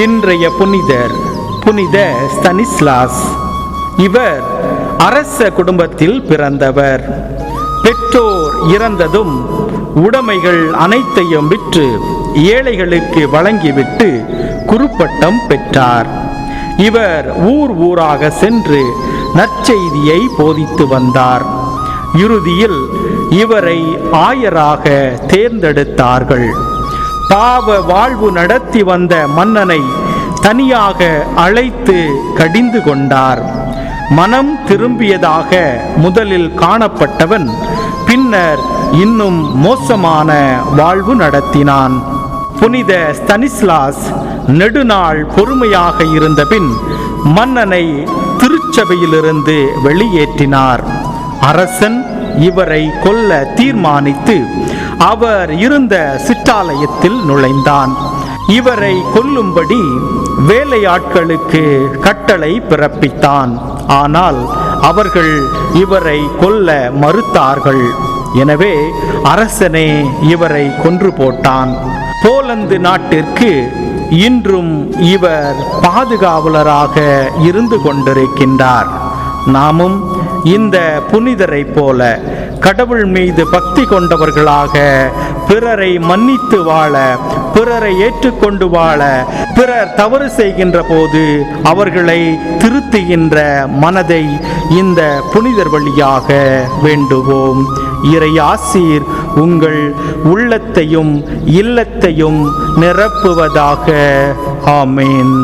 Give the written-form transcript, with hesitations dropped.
இன்றைய புனிதர் புனித ஸ்தனிஸ்லாஸ். இவர் அரச குடும்பத்தில் பிறந்தவர். பெற்றோர் இறந்ததும் உடைமைகள் அனைத்தையும் விற்று ஏழைகளுக்கு வழங்கிவிட்டு குருப்பட்டம் பெற்றார். இவர் ஊர் ஊராக சென்று நற்செய்தியை போதித்து வந்தார். இறுதியில் இவரை ஆயராக தேர்ந்தெடுத்தார்கள். பாவ வாழ்வு நடத்தி வந்த மன்னனை தனியாக அழைத்து கடிந்து கொண்டார். மனம் திரும்பியதாக முதலில் காணப்பட்டவன் பின்னர் இன்னும் மோசமான வாழ்வு நடத்தினான். புனித ஸ்தனிஸ்லாஸ் நெடுநாள் பொறுமையாக இருந்தபின் மன்னனை திருச்சபையிலிருந்து வெளியேற்றினார். அரசன் இவரை கொல்ல தீர்மானித்து அவர் இருந்த சிற்றாலயத்தில் நுழைந்தான். இவரை கொல்லும்படி வேலையாட்களுக்கு கட்டளை பிறப்பித்தான். ஆனால் அவர்கள் இவரை கொல்ல மறுத்தார்கள். எனவே அரசனே இவரை கொன்று போட்டான். போலந்து நாட்டிற்கு இன்றும் இவர் பாதுகாவலராக இருந்து கொண்டிருக்கின்றார். நாமும் இந்த புனிதரை போல கடவுள் மீது பக்தி கொண்டவர்களாக பிறரை மன்னித்து வாழ, பிறரை ஏற்றுக்கொண்டு வாழ, பிறர் தவறு செய்கின்ற போது அவர்களை திருத்துகின்ற மனதை இந்த புனிதர் வழியாக வேண்டுவோம். இறையாசீர் உங்கள் உள்ளத்தையும் இல்லத்தையும் நிரப்புவதாக. ஆமேன்.